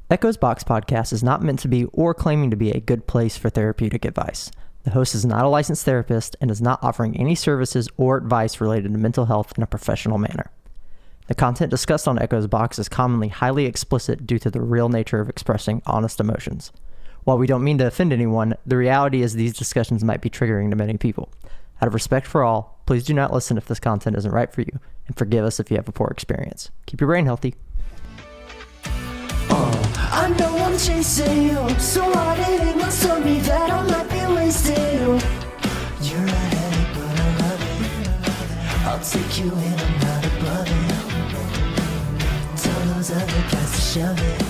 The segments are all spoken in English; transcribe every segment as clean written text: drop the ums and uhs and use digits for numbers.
Echo's Box podcast is not meant to be or claiming to be a good place for therapeutic advice. The host is not a licensed therapist and is not offering any services or advice related to mental health in a professional manner. The content discussed on Echo's Box is commonly highly explicit due to the real nature of expressing honest emotions. While we don't mean to offend anyone, the reality is these discussions might be triggering to many people. Out of respect for all, please do not listen if this content isn't right for you, and forgive us if you have a poor experience. Keep your brain healthy. I know I'm chasing you, so hard it ain't gonna stop me that I might be wasting you. You're a headache, but I love it. I'll take you in, I'm not above it. Tell those other guys to shove it,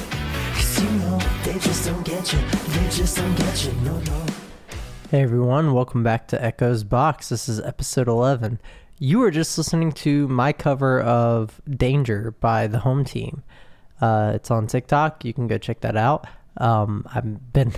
'cause you know they just don't get you. They just don't get you, no. Hey everyone, welcome back to Echo's Box. This is episode 11. You were just listening to my cover of Danger by the Home Team. It's on TikTok. You can go check that out. I've been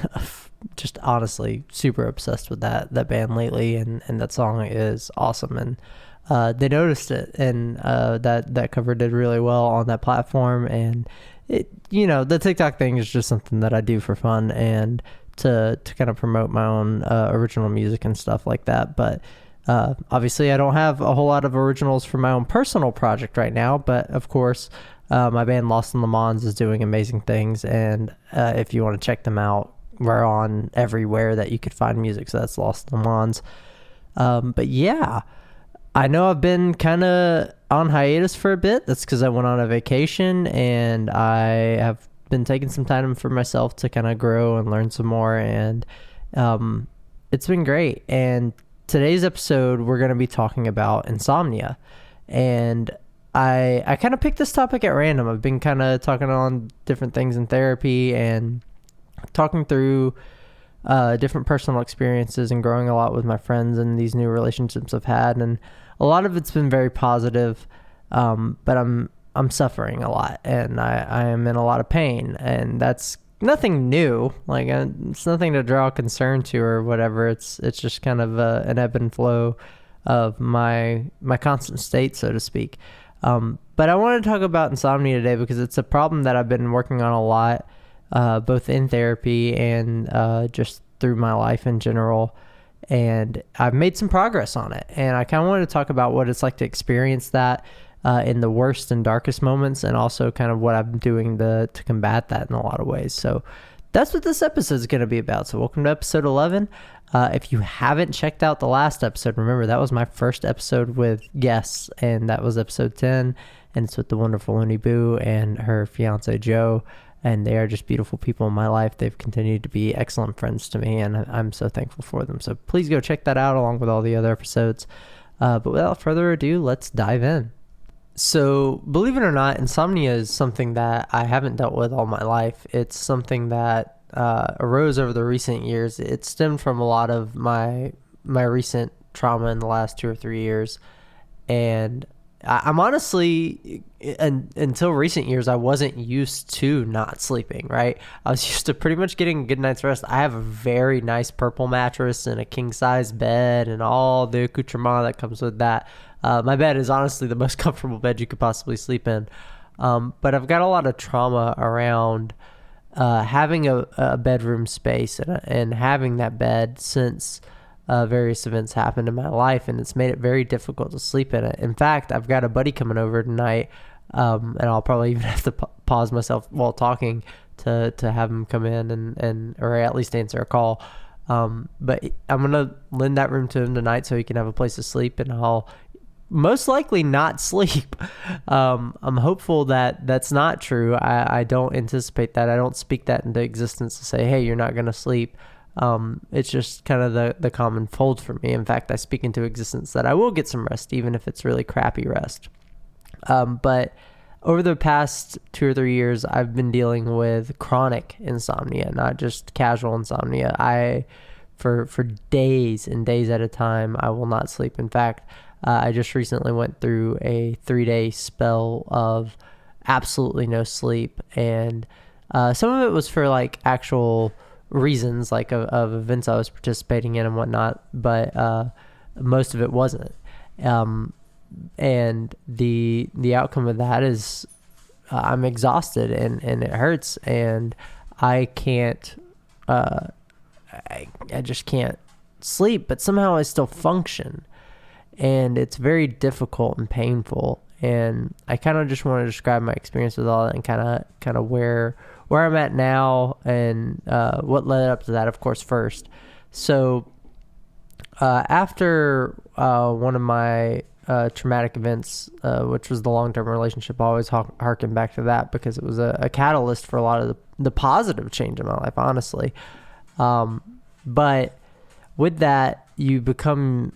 just honestly super obsessed with that band lately, and that song is awesome. And they noticed it, and that cover did really well on that platform. And the TikTok thing is just something that I do for fun and to kind of promote my own original music and stuff like that. But obviously, I don't have a whole lot of originals for my own personal project right now. But of course, my band Lost in Le Mans is doing amazing things, and if you want to check them out, we're on everywhere that you could find music, so that's Lost in Le Mans. But yeah, I know I've been kind of on hiatus for a bit. That's because I went on a vacation, and I have been taking some time for myself to kind of grow and learn some more, and it's been great. And today's episode, we're going to be talking about insomnia, and I kind of picked this topic at random. I've been kind of talking on different things in therapy and talking through different personal experiences and growing a lot with my friends and these new relationships I've had. And a lot of it's been very positive, but I'm suffering a lot, and I am in a lot of pain, and that's nothing new. Like it's nothing to draw concern to or whatever. It's just kind of an ebb and flow of my constant state, so to speak. But I want to talk about insomnia today because it's a problem that I've been working on a lot, both in therapy and just through my life in general. And I've made some progress on it. And I kind of want to talk about what it's like to experience that in the worst and darkest moments, and also kind of what I'm doing to combat that in a lot of ways. So that's what this episode is going to be about. So welcome to episode 11. If you haven't checked out the last episode, remember that was my first episode with guests, and that was episode 10, and it's with the wonderful Uni Boo and her fiance Joe, and they are just beautiful people in my life. They've continued to be excellent friends to me, and I'm so thankful for them. So please go check that out along with all the other episodes. But without further ado, let's dive in. So believe it or not, insomnia is something that I haven't dealt with all my life. It's something that arose over the recent years. It stemmed from a lot of my recent trauma in the last 2 or 3 years, and I'm honestly, until recent years, I wasn't used to not sleeping, right? I was used to pretty much getting a good night's rest. I have a very nice purple mattress and a king size bed and all the accoutrement that comes with that. My bed is honestly the most comfortable bed you could possibly sleep in, but I've got a lot of trauma around having a bedroom space and having that bed since various events happened in my life, and it's made it very difficult to sleep in it. In fact, I've got a buddy coming over tonight, and I'll probably even have to pause myself while talking to have him come in and or at least answer a call. But I'm gonna lend that room to him tonight so he can have a place to sleep, and I'll most likely not sleep. I'm hopeful that that's not true. I don't anticipate that. I don't speak that into existence to say, hey, you're not going to sleep. It's just kind of the common fold for me. In fact, I speak into existence that I will get some rest, even if it's really crappy rest. But over the past 2 or 3 years, I've been dealing with chronic insomnia, not just casual insomnia. For days and days at a time, I will not sleep. In fact, I just recently went through a 3-day spell of absolutely no sleep, and some of it was for like actual reasons, like of events I was participating in and whatnot, but most of it wasn't. And the outcome of that is I'm exhausted and it hurts, and I can't, I just can't sleep, but somehow I still function, and it's very difficult and painful. And I kind of just want to describe my experience with all that, and kind of where I'm at now, and what led up to that, of course, first. So after one of my traumatic events, which was the long-term relationship, I always harken back to that because it was a catalyst for a lot of the positive change in my life, honestly. But with that, you become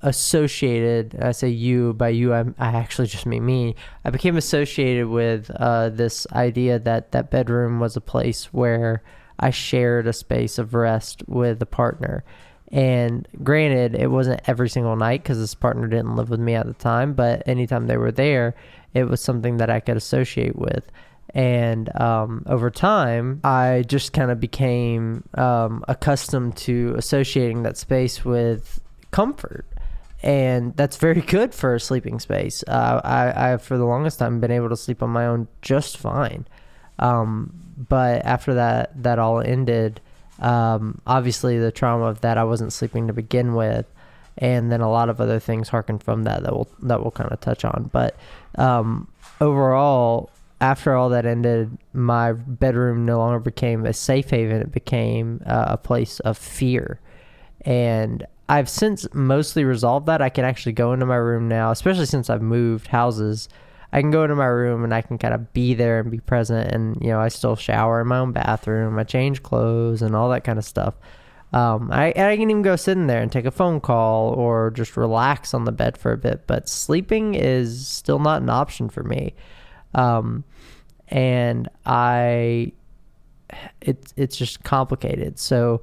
associated. I say you, by you, I actually just mean me. I became associated with this idea that bedroom was a place where I shared a space of rest with a partner. And granted, it wasn't every single night because this partner didn't live with me at the time, but anytime they were there, it was something that I could associate with. And over time, I just kind of became accustomed to associating that space with comfort. And that's very good for a sleeping space. I for the longest time, been able to sleep on my own just fine. But after that all ended, obviously the trauma of that, I wasn't sleeping to begin with, and then a lot of other things harken from that we'll kind of touch on. But overall, after all that ended, my bedroom no longer became a safe haven. It became a place of fear. And I've since mostly resolved that. I can actually go into my room now, especially since I've moved houses. I can go into my room and I can kind of be there and be present. And, I still shower in my own bathroom. I change clothes and all that kind of stuff. I can even go sit in there and take a phone call or just relax on the bed for a bit. But sleeping is still not an option for me. And it's just complicated. So,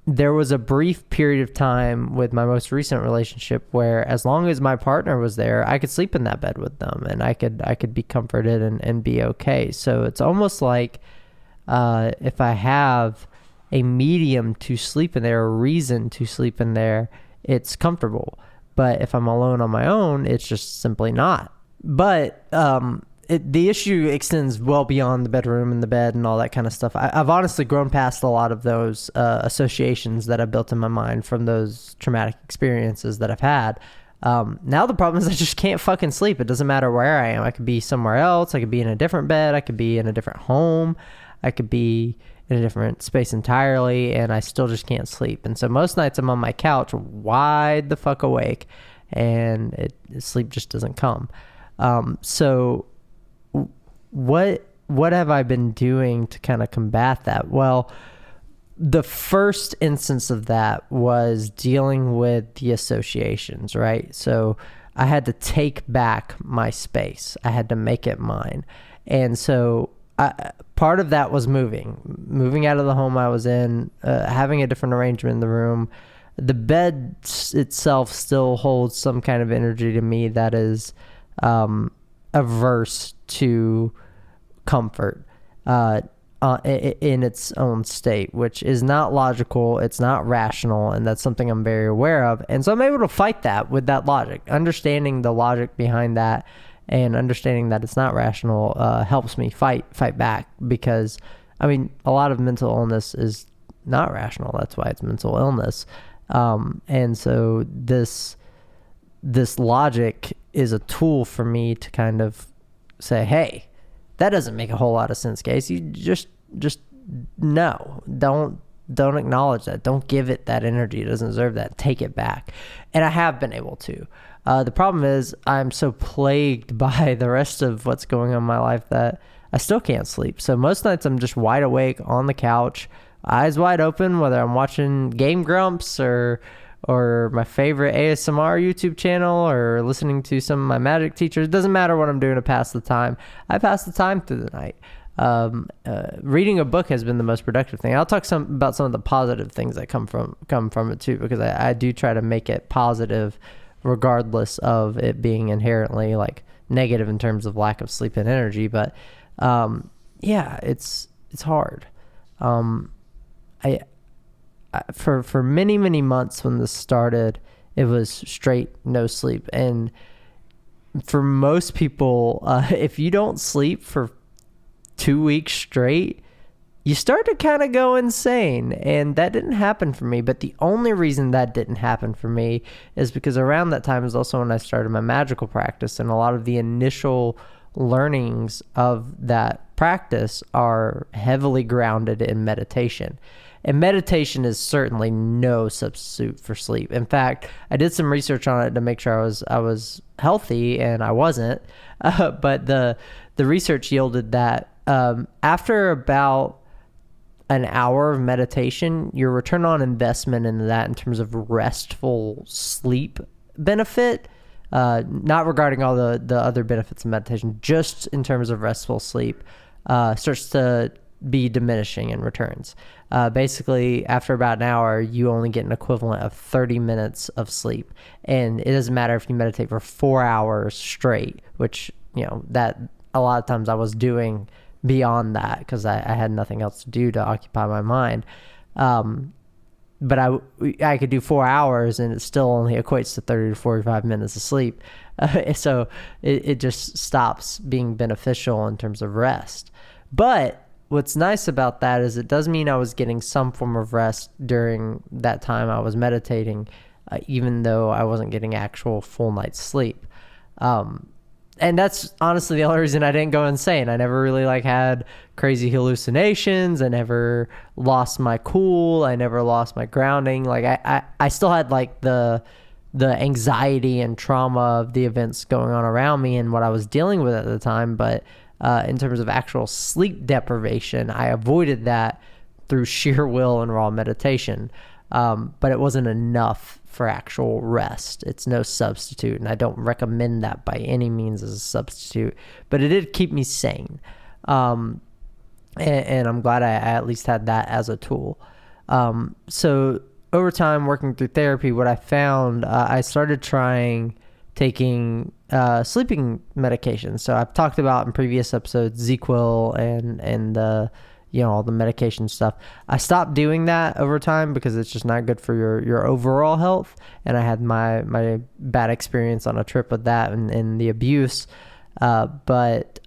there was a brief period of time with my most recent relationship where, as long as my partner was there, I could sleep in that bed with them, and I could be comforted and be okay. So it's almost like if I have a medium to sleep in there, a reason to sleep in there, it's comfortable. But if I'm alone on my own, it's just simply not. But the issue extends well beyond the bedroom and the bed and all that kind of stuff. I've honestly grown past a lot of those associations that I built in my mind from those traumatic experiences that I've had. Now the problem is I just can't fucking sleep. It doesn't matter where I am. I could be somewhere else. I could be in a different bed. I could be in a different home. I could be in a different space entirely, and I still just can't sleep. And so most nights I'm on my couch wide the fuck awake, and sleep just doesn't come. So what have I been doing to kind of combat that? Well, the first instance of that was dealing with the associations, right? So I had to take back my space. I had to make it mine. And so part of that was moving out of the home I was in, having a different arrangement in the room. The bed itself still holds some kind of energy to me that is averse to comfort in its own state, which is not logical. It's not rational, and that's something I'm very aware of. And so I'm able to fight that with that logic. Understanding the logic behind that and understanding that it's not rational helps me fight back, because a lot of mental illness is not rational. That's why it's mental illness. And so this logic is a tool for me to kind of say, hey, that doesn't make a whole lot of sense, Case. You just no, don't acknowledge that. Don't give it that energy. It doesn't deserve that. Take it back. And I have been able to. The problem is I'm so plagued by the rest of what's going on in my life that I still can't sleep. So most nights I'm just wide awake on the couch, eyes wide open, whether I'm watching Game Grumps or my favorite ASMR YouTube channel or listening to some of my magic teachers. It doesn't matter what I'm doing to pass the time. I pass the time through the night. Reading a book has been the most productive thing. I'll talk about some of the positive things that come from it too, because I do try to make it positive regardless of it being inherently like negative in terms of lack of sleep and energy. But yeah, it's hard. For many months when this started, it was straight no sleep, and for most people, if you don't sleep for 2 weeks straight, you start to kind of go insane. And that didn't happen for me. But the only reason that didn't happen for me is because around that time is also when I started my magical practice. And a lot of the initial learnings of that practice are heavily grounded in meditation. And meditation is certainly no substitute for sleep. In fact, I did some research on it to make sure I was healthy, and I wasn't. But the research yielded that after about an hour of meditation, your return on investment into that in terms of restful sleep benefit, not regarding all the other benefits of meditation, just in terms of restful sleep, starts to be diminishing in returns. Basically, after about an hour, you only get an equivalent of 30 minutes of sleep. And it doesn't matter if you meditate for 4 hours straight, which, that a lot of times I was doing beyond that because I had nothing else to do to occupy my mind. But I could do 4 hours and it still only equates to 30 to 45 minutes of sleep. So it just stops being beneficial in terms of rest. But what's nice about that is it does mean I was getting some form of rest during that time I was meditating, even though I wasn't getting actual full night's sleep. And that's honestly the only reason I didn't go insane. I never really had crazy hallucinations. I never lost my cool. I never lost my grounding. I still had the anxiety and trauma of the events going on around me and what I was dealing with at the time. But in terms of actual sleep deprivation, I avoided that through sheer will and raw meditation. But it wasn't enough for actual rest. It's no substitute, and I don't recommend that by any means as a substitute, but it did keep me sane. And I'm glad I at least had that as a tool. So over time, working through therapy, what I found, I started trying taking sleeping medications. So I've talked about in previous episodes ZQuil and all the medication stuff. I stopped doing that over time because it's just not good for your overall health. And I had my bad experience on a trip with that and the abuse. But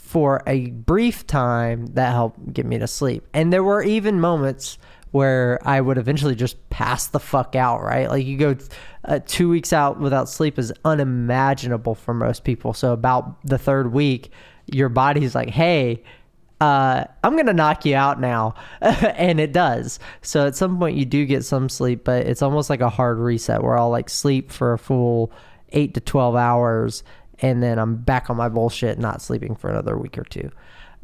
for a brief time, that helped get me to sleep. And there were even moments where I would eventually just pass the fuck out, right? Like you go 2 weeks out without sleep is unimaginable for most people. So about the third week, your body's like, hey, I'm going to knock you out now. And it does. So at some point you do get some sleep, but it's almost like a hard reset where I'll sleep for a full 8 to 12 hours. And then I'm back on my bullshit, not sleeping for another week or two.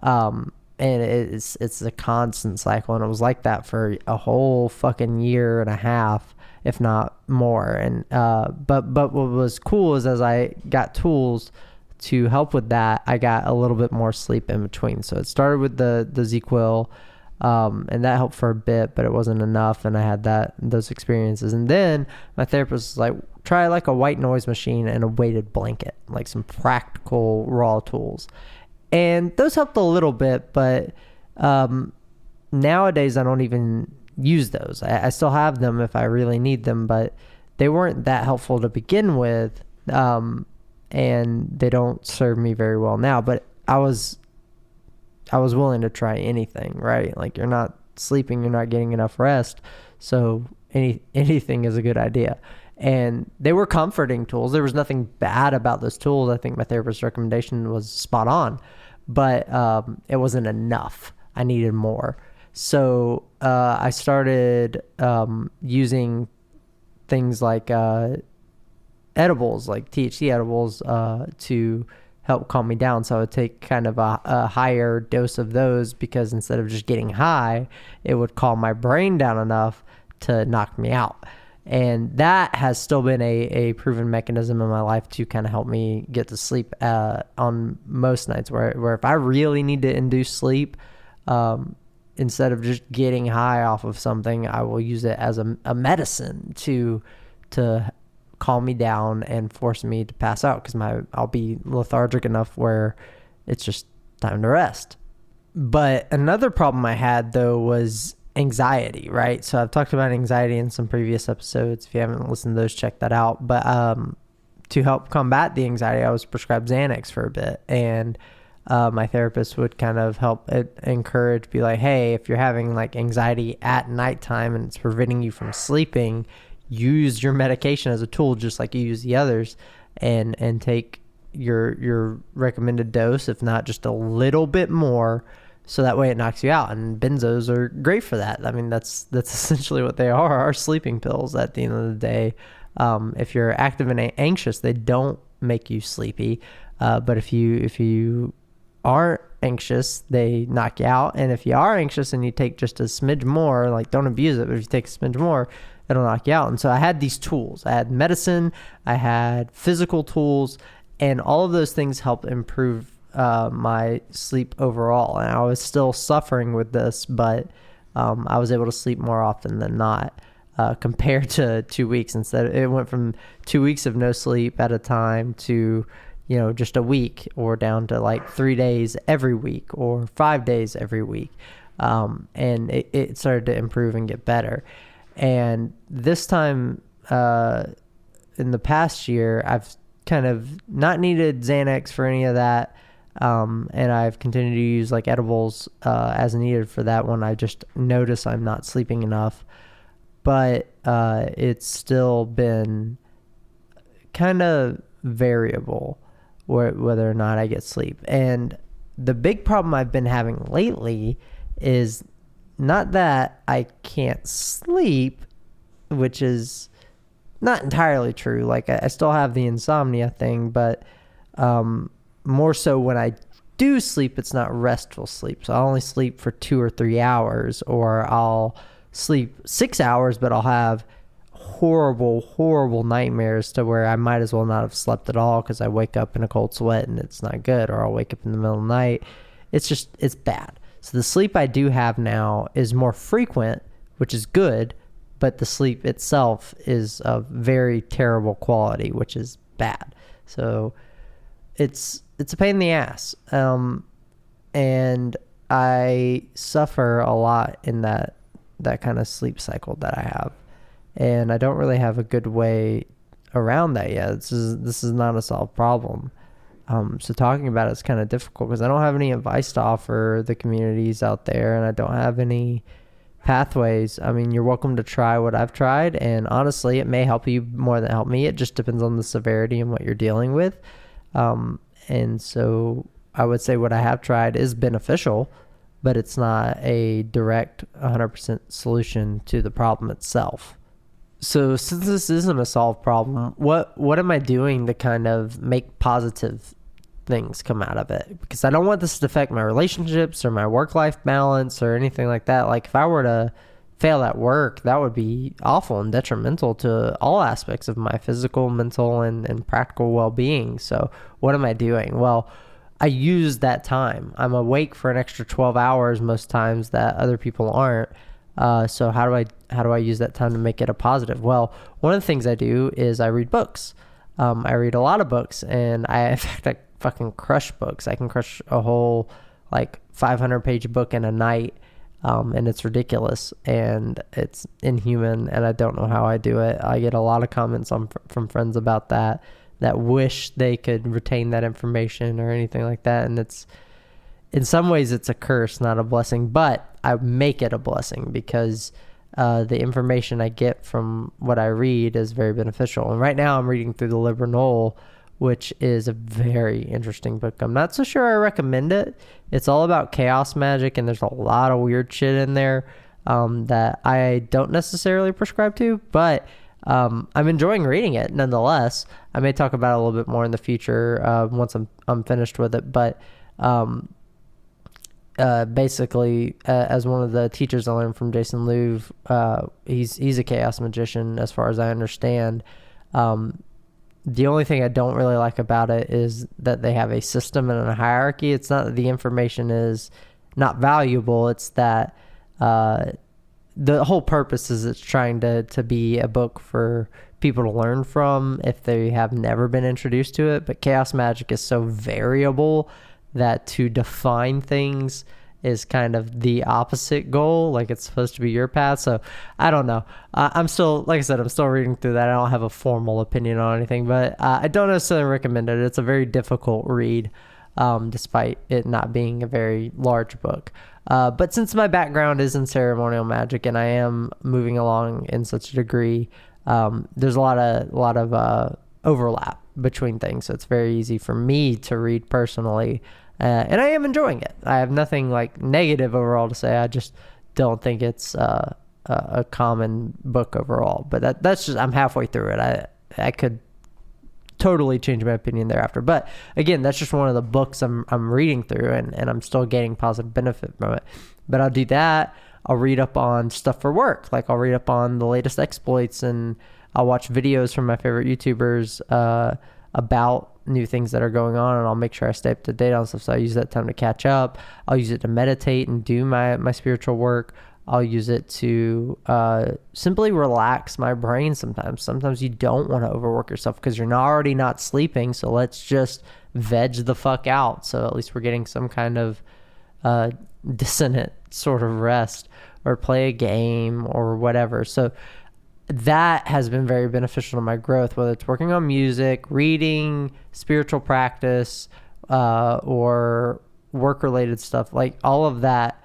And it's a constant cycle. And it was like that for a whole fucking year and a half, if not more. And, but what was cool is as I got tools to help with that, I got a little bit more sleep in between. So it started with the ZQuil, and that helped for a bit, but it wasn't enough. And I had those experiences. And then my therapist was like, try a white noise machine and a weighted blanket, like some practical raw tools. And those helped a little bit, but nowadays I don't even use those. I still have them if I really need them, but they weren't that helpful to begin with. And they don't serve me very well now, but I was willing to try anything, right? Like you're not sleeping, you're not getting enough rest. So anything is a good idea. And they were comforting tools. There was nothing bad about those tools. I think my therapist's recommendation was spot on, but it wasn't enough. I needed more. So I started using things like edibles, like THC edibles, to help calm me down. So I would take kind of a higher dose of those because instead of just getting high, it would calm my brain down enough to knock me out. And that has still been a proven mechanism in my life to kind of help me get to sleep on most nights where if I really need to induce sleep, instead of just getting high off of something, I will use it as a medicine to calm me down and force me to pass out because I'll be lethargic enough where it's just time to rest. But another problem I had though was anxiety, right? So I've talked about anxiety in some previous episodes. If you haven't listened to those, check that out. But to help combat the anxiety, I was prescribed Xanax for a bit, and my therapist would kind of help encourage, be like, hey, if you're having like anxiety at nighttime and it's preventing you from sleeping, use your medication as a tool, just like you use the others, and take your recommended dose, if not just a little bit more, so that way it knocks you out. And benzos are great for that. I mean, that's essentially what they are sleeping pills at the end of the day. If you're active and anxious, they don't make you sleepy, but if you aren't anxious, they knock you out. And if you are anxious and you take just a smidge more, like, don't abuse it, but if you take a smidge more, it'll knock you out. And so I had these tools. I had medicine, I had physical tools, and all of those things helped improve my sleep overall. And I was still suffering with this, but I was able to sleep more often than not, compared to 2 weeks. Instead, it went from 2 weeks of no sleep at a time to, just a week, or down to like 3 days every week or 5 days every week. And it started to improve and get better. And this time, in the past year, I've kind of not needed Xanax for any of that. And I've continued to use like edibles, as needed for that when I just notice I'm not sleeping enough. But, it's still been kind of variable whether or not I get sleep. And the big problem I've been having lately is not that I can't sleep, which is not entirely true. Like, I still have the insomnia thing, but more so when I do sleep, it's not restful sleep. So I'll only sleep for 2 or 3 hours, or I'll sleep 6 hours, but I'll have horrible nightmares to where I might as well not have slept at all, because I wake up in a cold sweat and it's not good, or I'll wake up in the middle of the night. It's bad. So the sleep I do have now is more frequent, which is good, but the sleep itself is of very terrible quality, which is bad. So it's a pain in the ass. And I suffer a lot in that kind of sleep cycle that I have. And I don't really have a good way around that yet. This is not a solved problem. So talking about it is kind of difficult, because I don't have any advice to offer the communities out there, and I don't have any pathways. I mean, you're welcome to try what I've tried, and honestly, it may help you more than help me. It just depends on the severity and what you're dealing with. And so I would say what I have tried is beneficial, but it's not a direct 100% solution to the problem itself. So since this isn't a solved problem, what am I doing to kind of make positive things come out of it? Because I don't want this to affect my relationships or my work-life balance or anything like that. Like, if I were to fail at work, that would be awful and detrimental to all aspects of my physical, mental, and practical well-being. So what am I doing? Well, I use that time. I'm awake for an extra 12 hours most times that other people aren't. So how do I use that time to make it a positive? Well, one of the things I do is I read books. I read a lot of books, and in fact, I fucking crush books. I can crush a whole like 500-page book in a night. And it's ridiculous, and it's inhuman, and I don't know how I do it. I get a lot of comments from friends about that wish they could retain that information or anything like that. And it's, in some ways, it's a curse, not a blessing, but I make it a blessing, because the information I get from what I read is very beneficial. And right now I'm reading through the Liber Null, which is a very interesting book. I'm not so sure I recommend it. It's all about chaos magic, and there's a lot of weird shit in there that I don't necessarily prescribe to, but I'm enjoying reading it nonetheless. I may talk about it a little bit more in the future once I'm finished with it, but basically, as one of the teachers I learned from, Jason Louv, he's a chaos magician as far as I understand. The only thing I don't really like about it is that they have a system and a hierarchy. It's not that the information is not valuable. It's that the whole purpose is it's trying to be a book for people to learn from if they have never been introduced to it. But chaos magic is so variable that to define things is kind of the opposite goal. Like it's supposed to be your path. So I don't know. I'm still, like I said, I'm still reading through that. I don't have a formal opinion on anything, but I don't necessarily recommend it. It's a very difficult read, despite it not being a very large book. But since my background is in ceremonial magic and I am moving along in such a degree, there's a lot of overlap between things. So it's very easy for me to read personally. And I am enjoying it. I have nothing like negative overall to say. I just don't think it's a common book overall. But that's just, I'm halfway through it. I could totally change my opinion thereafter. But again, that's just one of the books I'm reading through, and I'm still getting positive benefit from it. But I'll do that. I'll read up on stuff for work. Like I'll read up on the latest exploits, and I'll watch videos from my favorite YouTubers about new things that are going on, and I'll make sure I stay up to date on stuff. So I use that time to catch up. I'll use it to meditate and do my spiritual work. I'll use it to simply relax my brain sometimes. Sometimes you don't want to overwork yourself because you're already not sleeping. So let's just veg the fuck out. So at least we're getting some kind of dissonant sort of rest, or play a game or whatever. So that has been very beneficial to my growth, whether it's working on music, reading, spiritual practice, or work-related stuff. Like all of that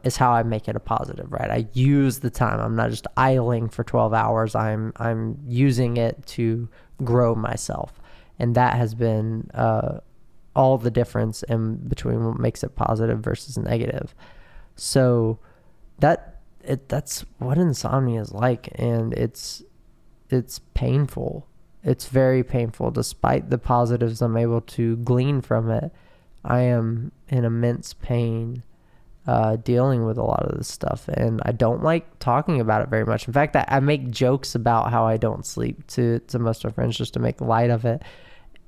is how I make it a positive, right? I use the time. I'm not just idling for 12 hours. I'm using it to grow myself. And that has been all the difference in between what makes it positive versus negative. So that's what insomnia is like, and it's painful. It's very painful. Despite the positives I'm able to glean from it, I am in immense pain dealing with a lot of this stuff, and I don't like talking about it very much. In fact, I make jokes about how I don't sleep to most of my friends just to make light of it,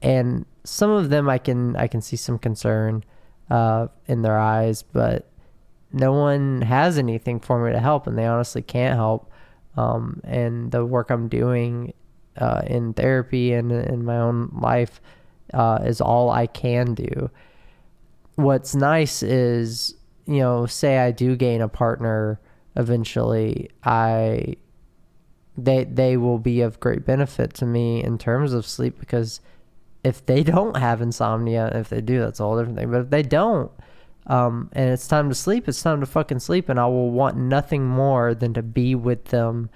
and some of them I can see some concern in their eyes, but no one has anything for me to help, and they honestly can't help. And the work I'm doing in therapy and in my own life is all I can do. What's nice is, say I do gain a partner eventually, they will be of great benefit to me in terms of sleep, because if they don't have insomnia, if they do, that's a whole different thing. But if they don't, and it's time to sleep, it's time to fucking sleep, and I will want nothing more than to be with them,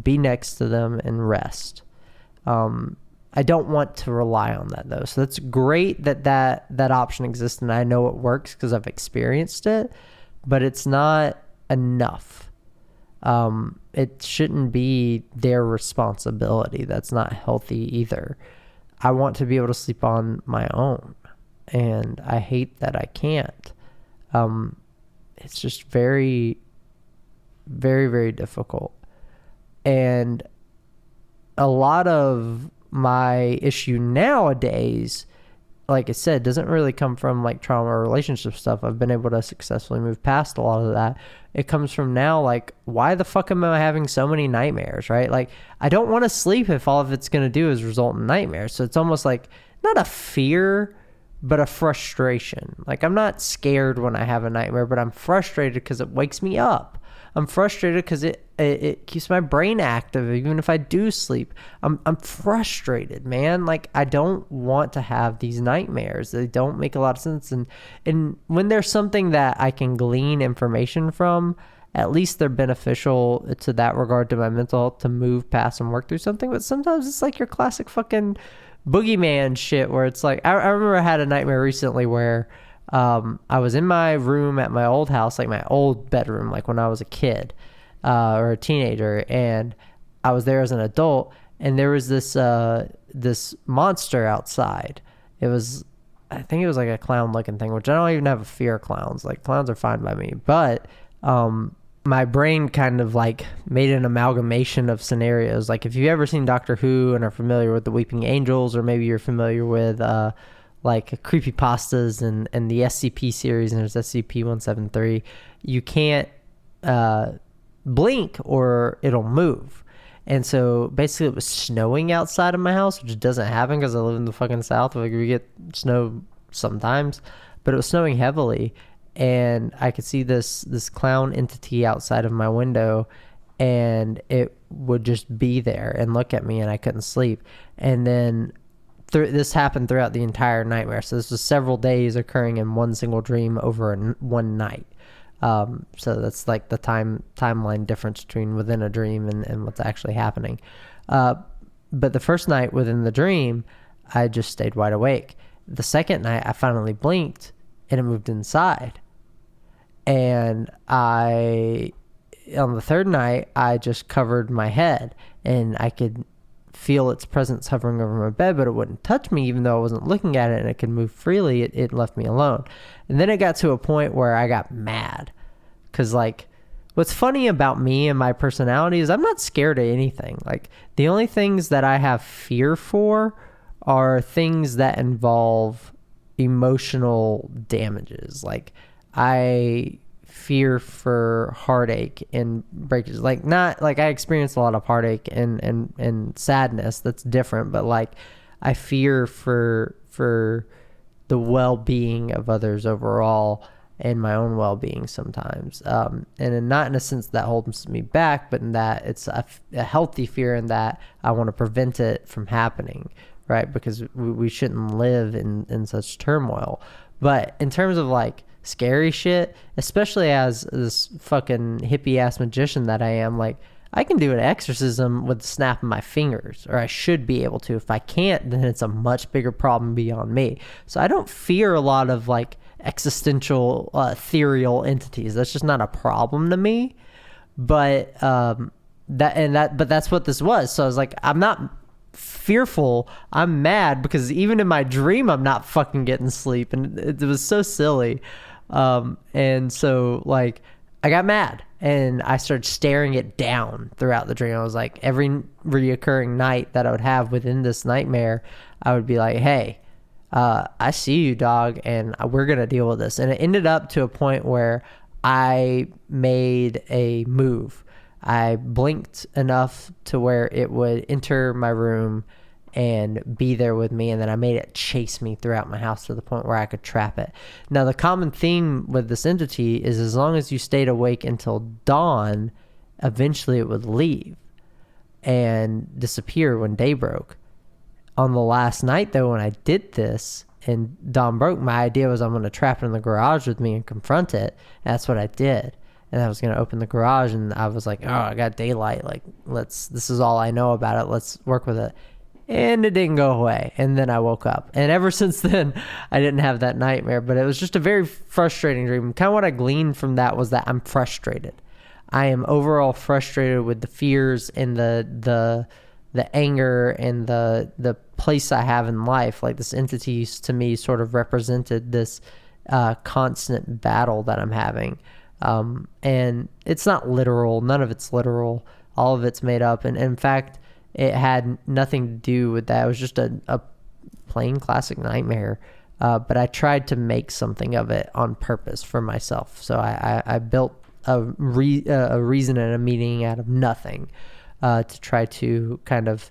be next to them, and rest. I don't want to rely on that though. So that's great that option exists, and I know it works because I've experienced it, but it's not enough. It shouldn't be their responsibility. That's not healthy either. I want to be able to sleep on my own, and I hate that I can't. It's just very, very, very difficult. And a lot of my issue nowadays, like I said, doesn't really come from like trauma or relationship stuff. I've been able to successfully move past a lot of that. It comes from now, like, why the fuck am I having so many nightmares, right? Like, I don't want to sleep if all of it's going to do is result in nightmares. So it's almost like not a fear, but a frustration. Like, I'm not scared when I have a nightmare, but I'm frustrated because it wakes me up. I'm frustrated because it keeps my brain active even if I do sleep. I'm frustrated, man. Like, I don't want to have these nightmares. They don't make a lot of sense. And when there's something that I can glean information from, at least they're beneficial to that regard to my mental health to move past and work through something. But sometimes it's like your classic fucking boogeyman shit where it's like, I remember I had a nightmare recently where I was in my room at my old house, like my old bedroom, like when I was a kid or a teenager, and I was there as an adult, and there was this monster outside. I think it was like a clown looking thing, which I don't even have a fear of clowns. Like, clowns are fine by me, but my brain kind of like made an amalgamation of scenarios. Like, if you've ever seen Doctor Who and are familiar with the Weeping Angels, or maybe you're familiar with like creepypastas and the SCP series, and there's SCP-173, you can't blink or it'll move. And so basically it was snowing outside of my house, which doesn't happen because I live in the fucking South. Like, we get snow sometimes, but it was snowing heavily. and I could see this clown entity outside of my window, and it would just be there and look at me, and I couldn't sleep. And then this happened throughout the entire nightmare. So this was several days occurring in one single dream over one night. So that's like the timeline difference between within a dream and what's actually happening. But the first night within the dream, I just stayed wide awake. The second night, I finally blinked, and it moved inside. And on the third night, I just covered my head, and I could feel its presence hovering over my bed, but it wouldn't touch me even though I wasn't looking at it and it could move freely. It left me alone. And then it got to a point where I got mad, because like, what's funny about me and my personality is I'm not scared of anything. Like, the only things that I have fear for are things that involve emotional damages. Like, I fear for heartache and breakages. Like, not like I experience a lot of heartache and sadness. That's different. But like, I fear for the well-being of others overall, and my own well-being sometimes. And not in a sense that holds me back, but in that it's a healthy fear, in that I want to prevent it from happening, right? Because we shouldn't live in such turmoil. But in terms of like scary shit, especially as this fucking hippie ass magician that I am, like, I can do an exorcism with the snap of my fingers, or I should be able to. If I can't, then it's a much bigger problem beyond me. So I don't fear a lot of like existential ethereal entities. That's just not a problem to me. But but that's what this was. So I was like, I'm not fearful, I'm mad, because even in my dream I'm not fucking getting sleep, and it was so silly. And so like, I got mad and I started staring it down throughout the dream. I was like, every reoccurring night that I would have within this nightmare, I would be like, hey, I see you, dog, and we're going to deal with this. And it ended up to a point where I made a move. I blinked enough to where it would enter my room and be there with me, and then I made it chase me throughout my house to the point where I could trap it. Now, the common theme with this entity is as long as you stayed awake until dawn, eventually it would leave and disappear when day broke. On the last night, though, when I did this and dawn broke, my idea was I'm going to trap it in the garage with me and confront it. And that's what I did. And I was going to open the garage, and I was like, oh, I got daylight. Like, this is all I know about it. Let's work with it. And it didn't go away. And then I woke up. And ever since then, I didn't have that nightmare. But it was just a very frustrating dream. Kind of what I gleaned from that was that I'm frustrated. I am overall frustrated with the fears and the anger and the place I have in life. Like, this entity to me sort of represented this constant battle that I'm having. And it's not literal. None of it's literal. All of it's made up. And in fact, it had nothing to do with that. It was just a plain classic nightmare. But I tried to make something of it on purpose for myself. So I built a reason and a meaning out of nothing, to try to kind of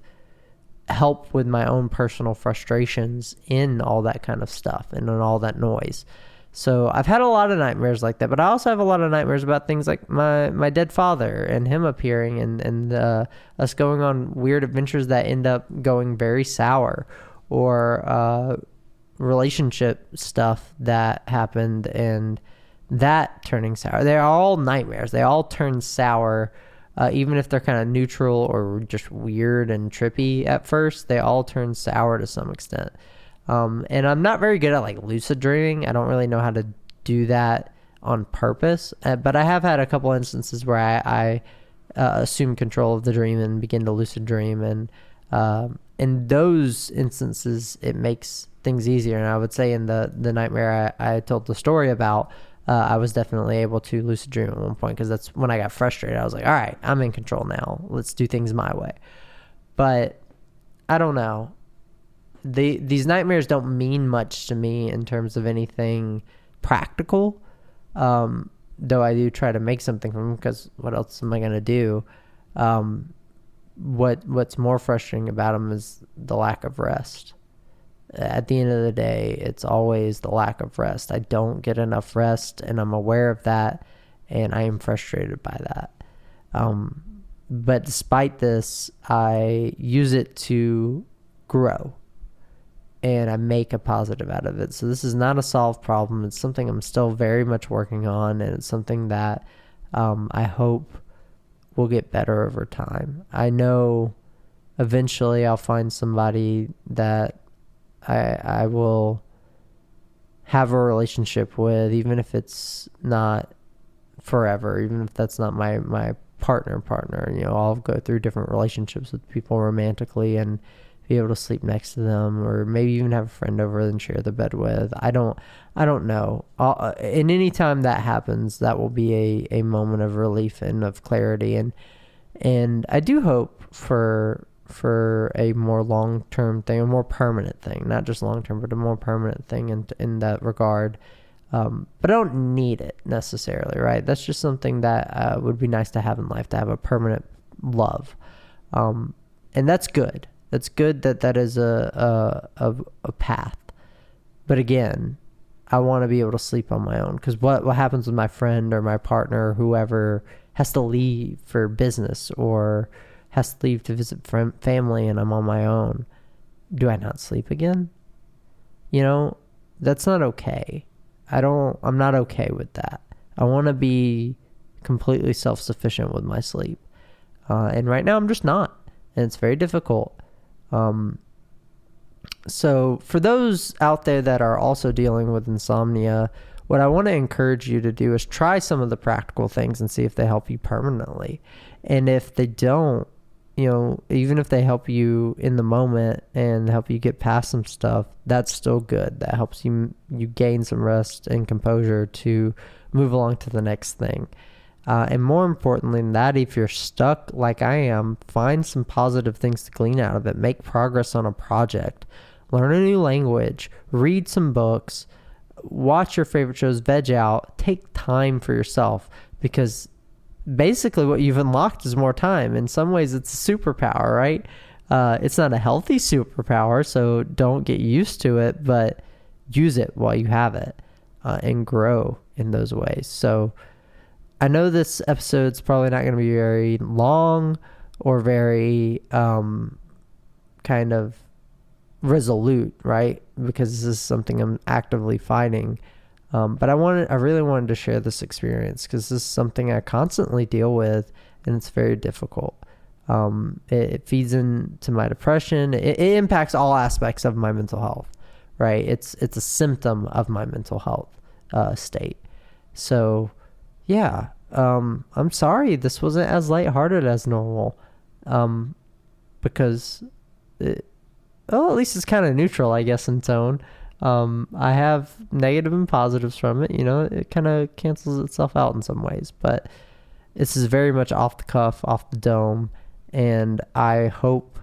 help with my own personal frustrations in all that kind of stuff and in all that noise. So I've had a lot of nightmares like that, but I also have a lot of nightmares about things like my dead father and him appearing, and us going on weird adventures that end up going very sour, or relationship stuff that happened and that turning sour. They're all nightmares. They all turn sour, even if they're kind of neutral or just weird and trippy at first. They all turn sour to some extent. And I'm not very good at like lucid dreaming. I don't really know how to do that on purpose. But I have had a couple instances where I assume control of the dream and begin to lucid dream. And in those instances, it makes things easier. And I would say in the nightmare I told the story about, I was definitely able to lucid dream at one point, because that's when I got frustrated. I was like, all right, I'm in control now. Let's do things my way. But I don't know. These nightmares don't mean much to me in terms of anything practical, though I do try to make something from them, because what else am I going to do? What's more frustrating about them is the lack of rest. at the end of the day, it's always the lack of rest. I don't get enough rest, and I'm aware of that, and I am frustrated by that. But despite this, I use it to grow, and I make a positive out of it. So this is not a solved problem. It's something I'm still very much working on, and it's something that I hope will get better over time. I know eventually I'll find somebody that I will have a relationship with, even if it's not forever, even if that's not my partner. I'll go through different relationships with people romantically and be able to sleep next to them, or maybe even have a friend over and share the bed with. I don't know. And any time that happens, that will be a moment of relief and of clarity, and I do hope for a more long-term thing, a more permanent thing, not just long-term, but a more permanent thing in that regard. But I don't need it necessarily, right? That's just something that would be nice to have in life, to have a permanent love. And that's good. That's good that is a path. But again, I want to be able to sleep on my own, because what happens with my friend or my partner or whoever has to leave for business or has to leave to visit family, and I'm on my own? Do I not sleep again? That's not okay. I'm not okay with that. I want to be completely self-sufficient with my sleep. And right now I'm just not, and it's very difficult. So for those out there that are also dealing with insomnia, what I want to encourage you to do is try some of the practical things and see if they help you permanently. And if they don't, even if they help you in the moment and help you get past some stuff, that's still good. That helps you gain some rest and composure to move along to the next thing. And more importantly than that, if you're stuck like I am, find some positive things to glean out of it. Make progress on a project. Learn a new language. Read some books. Watch your favorite shows. Veg out. Take time for yourself, because basically what you've unlocked is more time. In some ways, it's a superpower, right? It's not a healthy superpower, so don't get used to it, but use it while you have it, and grow in those ways. So I know this episode's probably not going to be very long or very kind of resolute, right? Because this is something I'm actively fighting. But I really wanted to share this experience, because this is something I constantly deal with, and it's very difficult. It feeds into my depression. It impacts all aspects of my mental health, right? It's a symptom of my mental health state. So yeah, I'm sorry this wasn't as lighthearted as normal, because at least it's kind of neutral, I guess, in tone. I have negative and positives from it. It kind of cancels itself out in some ways, but this is very much off the cuff, off the dome, and I hope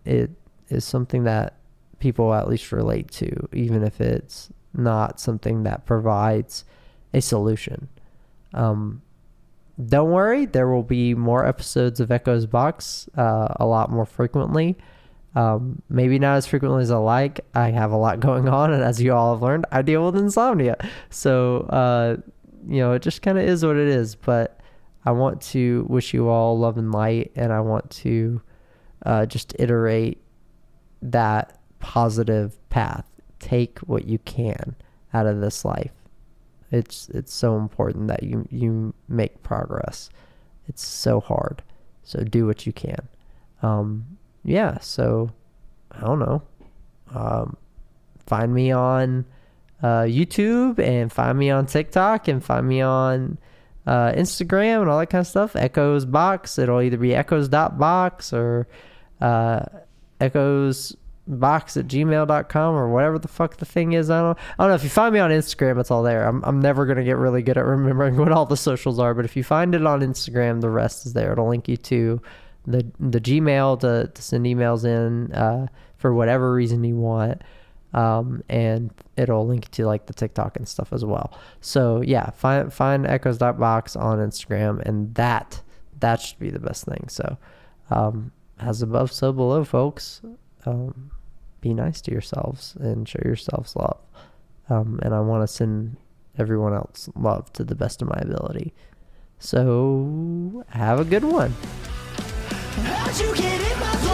it is something that people at least relate to, even if it's not something that provides a solution. Don't worry, there will be more episodes of Echo's Box a lot more frequently. Maybe not as frequently as I like. I have a lot going on, and as you all have learned, I deal with insomnia. So, it just kind of is what it is. But I want to wish you all love and light, and I want to just iterate that positive path. Take what you can out of this life. It's so important that you make progress. It's so hard. So do what you can. Yeah, so I don't know. Find me on YouTube, and find me on TikTok, and find me on Instagram and all that kind of stuff. Echoes Box. It'll either be echoes.box or echoesbox@gmail.com or whatever the fuck the thing is. I don't know. If you find me on Instagram, it's all there. I'm never going to get really good at remembering what all the socials are, but if you find it on Instagram, the rest is there. It'll link you to the Gmail to send emails in for whatever reason you want, and it'll link to like the TikTok and stuff as well. So yeah, find echoes.box on Instagram, and that should be the best thing. So as above, so below, folks. be nice to yourselves and show yourselves love. And I want to send everyone else love to the best of my ability. So have a good one. How'd you get in my